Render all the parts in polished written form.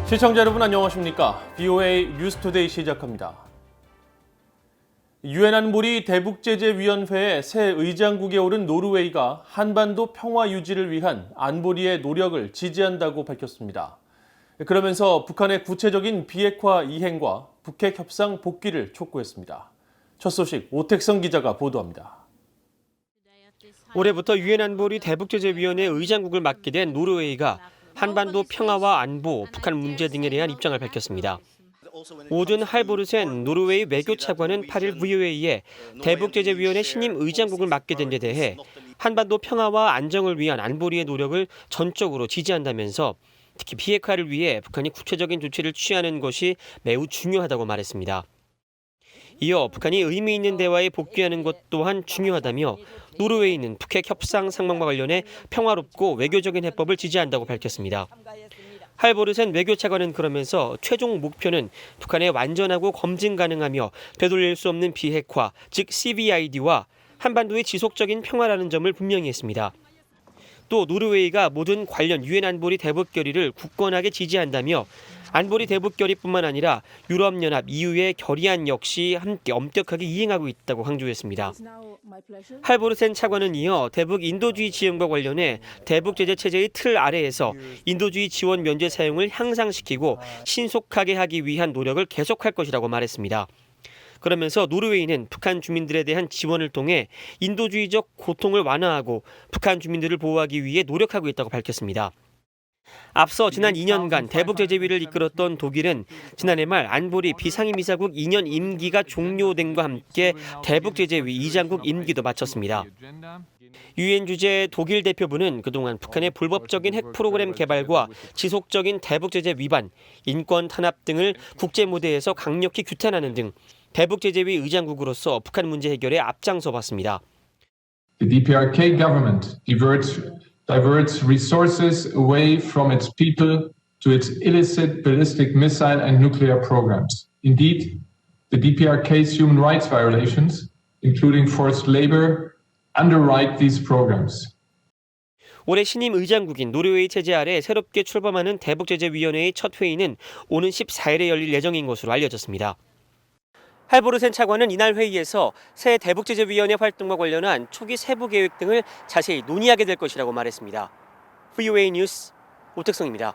시청자 여러분 안녕하십니까? BOA 뉴스투데이 시작합니다. 유엔 안보리 대북제재위원회의 새 의장국에 오른 노르웨이가 한반도 평화 유지를 위한 안보리의 노력을 지지한다고 밝혔습니다. 그러면서 북한의 구체적인 비핵화 이행과 북핵 협상 복귀를 촉구했습니다. 첫 소식 오택성 기자가 보도합니다. 올해부터 유엔 안보리 대북제재위원회 의장국을 맡게 된 노르웨이가 한반도 평화와 안보, 북한 문제 등에 대한 입장을 밝혔습니다. 오든 할보르센 노르웨이 외교차관은 8일 VOA에 대북제재위원회 신임 의장국을 맡게 된 데 대해 한반도 평화와 안정을 위한 안보리의 노력을 전적으로 지지한다면서 특히 비핵화를 위해 북한이 구체적인 조치를 취하는 것이 매우 중요하다고 말했습니다. 이어 북한이 의미 있는 대화에 복귀하는 것 또한 중요하다며 노르웨이는 북핵 협상 상황과 관련해 평화롭고 외교적인 해법을 지지한다고 밝혔습니다. 할보르센 외교차관은 그러면서 최종 목표는 북한의 완전하고 검증 가능하며 되돌릴 수 없는 비핵화, 즉 CVID와 한반도의 지속적인 평화라는 점을 분명히 했습니다. 또 노르웨이가 모든 관련 유엔 안보리 대북 결의를 굳건하게 지지한다며 안보리 대북 결의뿐만 아니라 유럽연합 EU의 결의안 역시 함께 엄격하게 이행하고 있다고 강조했습니다. 할보르센 차관은 이어 대북 인도주의 지원과 관련해 대북 제재 체제의 틀 아래에서 인도주의 지원 면제 사용을 향상시키고 신속하게 하기 위한 노력을 계속할 것이라고 말했습니다. 그러면서 노르웨이는 북한 주민들에 대한 지원을 통해 인도주의적 고통을 완화하고 북한 주민들을 보호하기 위해 노력하고 있다고 밝혔습니다. 앞서 지난 2년간 대북제재위를 이끌었던 독일은 지난해 말 안보리 비상임이사국 2년 임기가 종료됨과 함께 대북제재위 이장국 임기도 마쳤습니다. 유엔 주재 독일 대표부는 그동안 북한의 불법적인 핵 프로그램 개발과 지속적인 대북제재 위반, 인권 탄압 등을 국제 무대에서 강력히 규탄하는 등 대북제재위 의장국으로서 북한 문제 해결에 앞장서 봤습니다. The DPRK government diverts resources away from its people to its illicit ballistic missile and nuclear programs. Indeed, the DPRK's human rights violations, including forced labor, underwrite these programs. 올해 신임 의장국인 노르웨이 체제 아래 새롭게 출범하는 대북제재위원회의 첫 회의는 오는 14일에 열릴 예정인 것으로 알려졌습니다. 할보르센 차관은 이날 회의에서 새 대북제재위원회 활동과 관련한 초기 세부 계획 등을 자세히 논의하게 될 것이라고 말했습니다. VOA 뉴스 오택성입니다.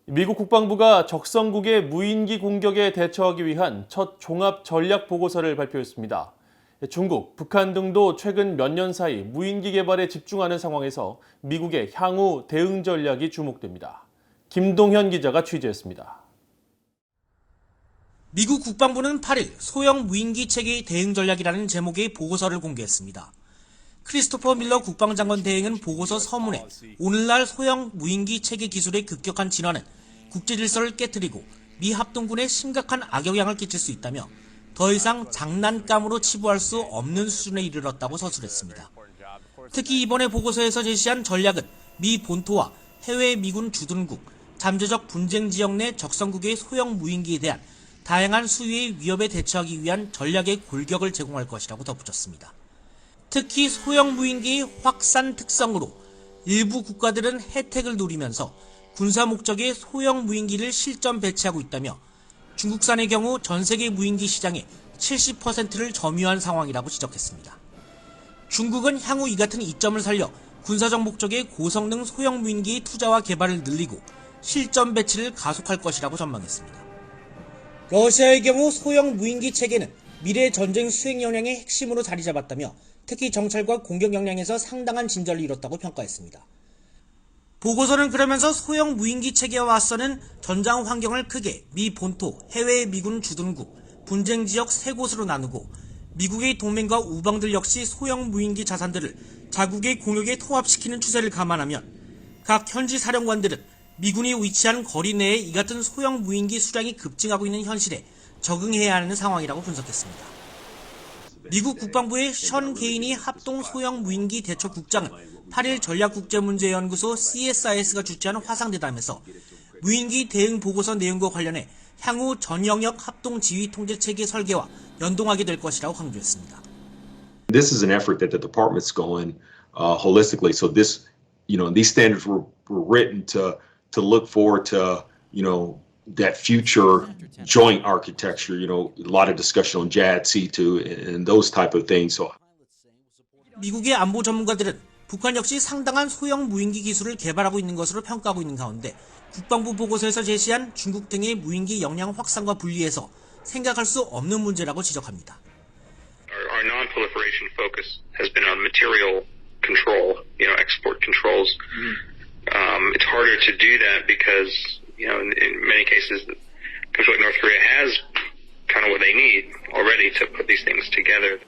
미국 국방부가 적성국의 무인기 공격에 대처하기 위한 첫 종합 전략 보고서를 발표했습니다. 중국, 북한 등도 최근 몇 년 사이 무인기 개발에 집중하는 상황에서 미국의 향후 대응 전략이 주목됩니다. 김동현 기자가 취재했습니다. 미국 국방부는 8일 소형 무인기 체계의 대응 전략이라는 제목의 보고서를 공개했습니다. 크리스토퍼 밀러 국방장관 대행은 보고서 서문에 오늘날 소형 무인기 체계 기술의 급격한 진화는 국제 질서를 깨뜨리고 미 합동군에 심각한 악영향을 끼칠 수 있다며 더 이상 장난감으로 치부할 수 없는 수준에 이르렀다고 서술했습니다. 특히 이번에 보고서에서 제시한 전략은 미 본토와 해외 미군 주둔국, 잠재적 분쟁 지역 내 적성국의 소형 무인기에 대한 다양한 수위의 위협에 대처하기 위한 전략의 골격을 제공할 것이라고 덧붙였습니다. 특히 소형 무인기의 확산 특성으로 일부 국가들은 혜택을 누리면서 군사 목적의 소형 무인기를 실전 배치하고 있다며 중국산의 경우 전 세계 무인기 시장의 70%를 점유한 상황이라고 지적했습니다. 중국은 향후 이 같은 이점을 살려 군사적 목적의 고성능 소형 무인기의 투자와 개발을 늘리고 실전 배치를 가속할 것이라고 전망했습니다. 러시아의 경우 소형 무인기 체계는 미래 전쟁 수행 역량의 핵심으로 자리 잡았다며 특히 정찰과 공격 역량에서 상당한 진전을 이뤘다고 평가했습니다. 보고서는 그러면서 소형 무인기 체계와 맞서는 전장 환경을 크게 미 본토, 해외 미군 주둔국, 분쟁 지역 3곳으로 나누고 미국의 동맹과 우방들 역시 소형 무인기 자산들을 자국의 공격에 통합시키는 추세를 감안하면 각 현지 사령관들은 미군이 위치한 거리 내에 이 같은 소형 무인기 수량이 급증하고 있는 현실에 적응해야 하는 상황이라고 분석했습니다. 미국 국방부의 션 게이니 합동 소형 무인기 대처국장은 8일 전략국제문제연구소 CSIS가 주최한 화상대담에서 무인기 대응 보고서 내용과 관련해 향후 전 영역 합동 지휘 통제 체계 설계와 연동하게 될 것이라고 강조했습니다. This is an effort that the department's going holistically. So this, these standards were written to look forward to, that future joint architecture, a lot of discussion on JADC2 and those type of things. So 미국의 안보 전문가들은 북한 역시 상당한 소형 무인기 기술을 개발하고 있는 것으로 평가하고 있는 가운데 국방부 보고서에서 제시한 중국 등의 무인기 역량 확산과 분리해서 생각할 수 없는 문제라고 지적합니다. Our non-proliferation focus has been on material control, export controls. It's harder to do that because, in many cases, a country like North Korea has kind of what they need already to put these things together.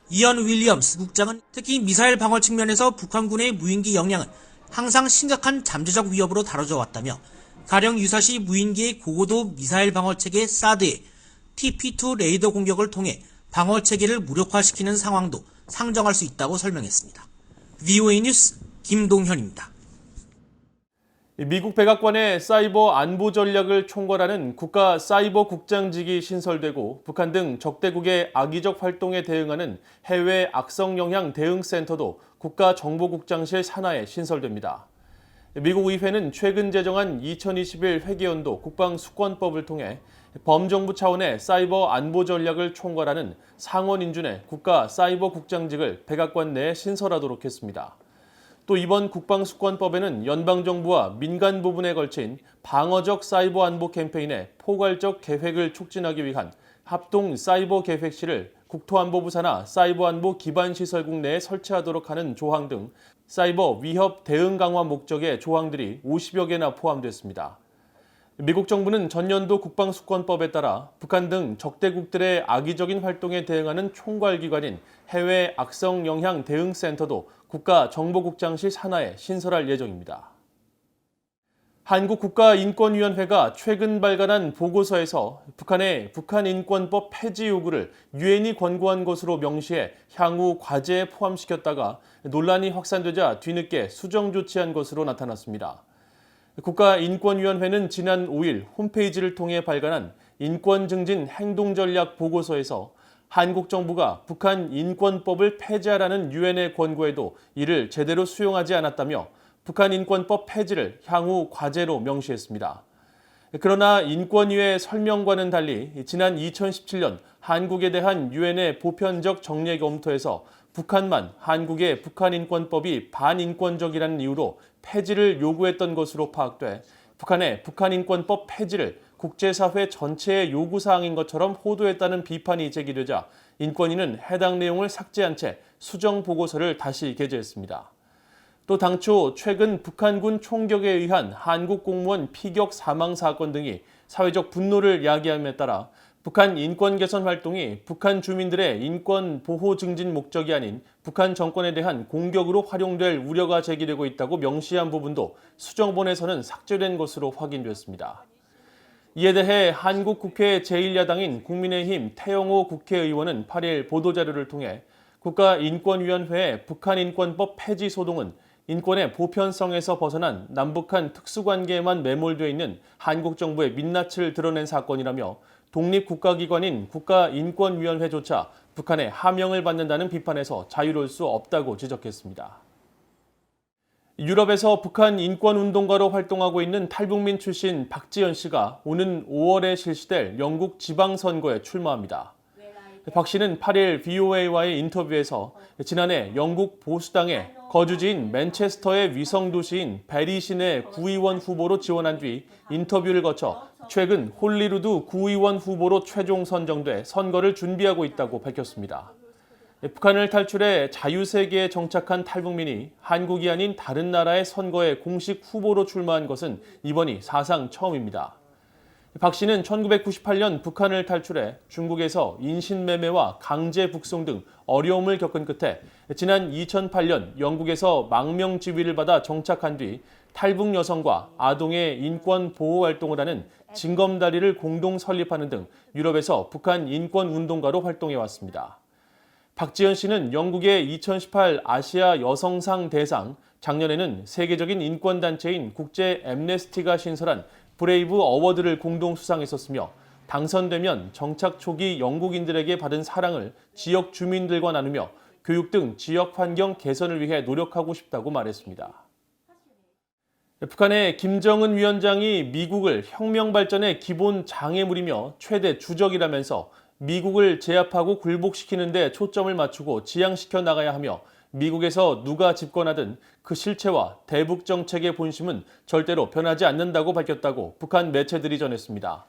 이언 윌리엄스 국장은 특히 미사일 방어 측면에서 북한군의 무인기 역량은 항상 심각한 잠재적 위협으로 다뤄져 왔다며 가령 유사시 무인기의 고고도 미사일 방어체계 사드의 TP2 레이더 공격을 통해 방어체계를 무력화시키는 상황도 상정할 수 있다고 설명했습니다. VOA 뉴스 김동현입니다. 미국 백악관의 사이버 안보 전략을 총괄하는 국가 사이버 국장직이 신설되고 북한 등 적대국의 악의적 활동에 대응하는 해외 악성 영향 대응 센터도 국가정보국장실 산하에 신설됩니다. 미국 의회는 최근 제정한 2021 회계연도 국방수권법을 통해 범정부 차원의 사이버 안보 전략을 총괄하는 상원 인준의 국가 사이버 국장직을 백악관 내에 신설하도록 했습니다. 또 이번 국방수권법에는 연방정부와 민간 부분에 걸친 방어적 사이버 안보 캠페인의 포괄적 계획을 촉진하기 위한 합동 사이버 계획실을 국토안보부 산하 사이버안보 기반시설국 내에 설치하도록 하는 조항 등 사이버 위협 대응 강화 목적의 조항들이 50여 개나 포함됐습니다. 미국 정부는 전년도 국방수권법에 따라 북한 등 적대국들의 악의적인 활동에 대응하는 총괄기관인 해외 악성 영향 대응센터도 국가정보국장실 산하에 신설할 예정입니다. 한국국가인권위원회가 최근 발간한 보고서에서 북한의 북한인권법 폐지 요구를 유엔이 권고한 것으로 명시해 향후 과제에 포함시켰다가 논란이 확산되자 뒤늦게 수정 조치한 것으로 나타났습니다. 국가인권위원회는 지난 5일 홈페이지를 통해 발간한 인권증진 행동전략 보고서에서 한국 정부가 북한 인권법을 폐지하라는 유엔의 권고에도 이를 제대로 수용하지 않았다며 북한 인권법 폐지를 향후 과제로 명시했습니다. 그러나 인권위의 설명과는 달리 지난 2017년 한국에 대한 유엔의 보편적 정례 검토에서 북한만 한국의 북한 인권법이 반인권적이라는 이유로 폐지를 요구했던 것으로 파악돼 북한의 북한 인권법 폐지를 국제사회 전체의 요구사항인 것처럼 호도했다는 비판이 제기되자 인권위는 해당 내용을 삭제한 채 수정 보고서를 다시 게재했습니다. 또 당초 최근 북한군 총격에 의한 한국 공무원 피격 사망 사건 등이 사회적 분노를 야기함에 따라 북한 인권 개선 활동이 북한 주민들의 인권 보호 증진 목적이 아닌 북한 정권에 대한 공격으로 활용될 우려가 제기되고 있다고 명시한 부분도 수정본에서는 삭제된 것으로 확인됐습니다. 이에 대해 한국 국회 제1야당인 국민의힘 태영호 국회의원은 8일 보도자료를 통해 국가인권위원회의 북한인권법 폐지 소동은 인권의 보편성에서 벗어난 남북한 특수관계에만 매몰되어 있는 한국 정부의 민낯을 드러낸 사건이라며 독립국가기관인 국가인권위원회조차 북한의 하명을 받는다는 비판에서 자유로울 수 없다고 지적했습니다. 유럽에서 북한 인권운동가로 활동하고 있는 탈북민 출신 박지연 씨가 오는 5월에 실시될 영국 지방선거에 출마합니다. 박 씨는 8일 VOA와의 인터뷰에서 지난해 영국 보수당의 거주지인 맨체스터의 위성도시인 베리신의 구의원 후보로 지원한 뒤 인터뷰를 거쳐 최근 홀리루드 구의원 후보로 최종 선정돼 선거를 준비하고 있다고 밝혔습니다. 북한을 탈출해 자유세계에 정착한 탈북민이 한국이 아닌 다른 나라의 선거에 공식 후보로 출마한 것은 이번이 사상 처음입니다. 박 씨는 1998년 북한을 탈출해 중국에서 인신매매와 강제 북송 등 어려움을 겪은 끝에 지난 2008년 영국에서 망명지위를 받아 정착한 뒤 탈북 여성과 아동의 인권 보호 활동을 하는 징검다리를 공동 설립하는 등 유럽에서 북한 인권 운동가로 활동해 왔습니다. 박지연 씨는 영국의 2018 아시아 여성상 대상, 작년에는 세계적인 인권단체인 국제 앰네스티가 신설한 브레이브 어워드를 공동 수상했었으며 당선되면 정착 초기 영국인들에게 받은 사랑을 지역 주민들과 나누며 교육 등 지역 환경 개선을 위해 노력하고 싶다고 말했습니다. 북한의 김정은 위원장이 미국을 혁명 발전의 기본 장애물이며 최대 주적이라면서 미국을 제압하고 굴복시키는 데 초점을 맞추고 지향시켜 나가야 하며 미국에서 누가 집권하든 그 실체와 대북 정책의 본심은 절대로 변하지 않는다고 밝혔다고 북한 매체들이 전했습니다.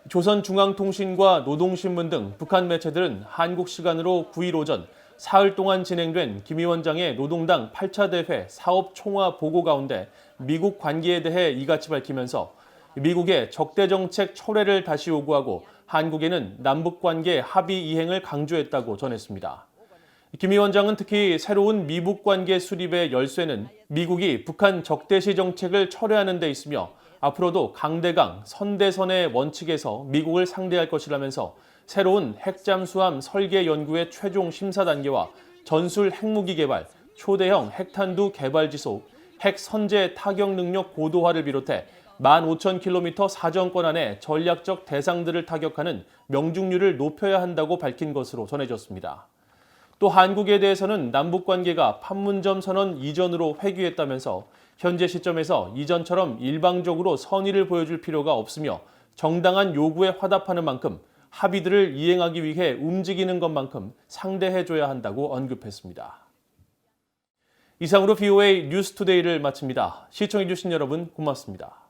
조선중앙통신과 노동신문 등 북한 매체들은 한국 시간으로 9일 오전 사흘 동안 진행된 김 위원장의 노동당 8차 대회 사업 총화 보고 가운데 미국 관계에 대해 이같이 밝히면서 미국의 적대 정책 철회를 다시 요구하고 한국에는 남북 관계 합의 이행을 강조했다고 전했습니다. 김 위원장은 특히 새로운 미북 관계 수립의 열쇠는 미국이 북한 적대시 정책을 철회하는 데 있으며 앞으로도 강대강, 선대선의 원칙에서 미국을 상대할 것이라면서 새로운 핵잠수함 설계 연구의 최종 심사 단계와 전술 핵무기 개발, 초대형 핵탄두 개발 지속, 핵 선제 타격 능력 고도화를 비롯해 15,000km 사정권 안의 전략적 대상들을 타격하는 명중률을 높여야 한다고 밝힌 것으로 전해졌습니다. 또 한국에 대해서는 남북관계가 판문점 선언 이전으로 회귀했다면서 현재 시점에서 이전처럼 일방적으로 선의를 보여줄 필요가 없으며 정당한 요구에 화답하는 만큼 합의들을 이행하기 위해 움직이는 것만큼 상대해줘야 한다고 언급했습니다. 이상으로 VOA 뉴스투데이를 마칩니다. 시청해주신 여러분 고맙습니다.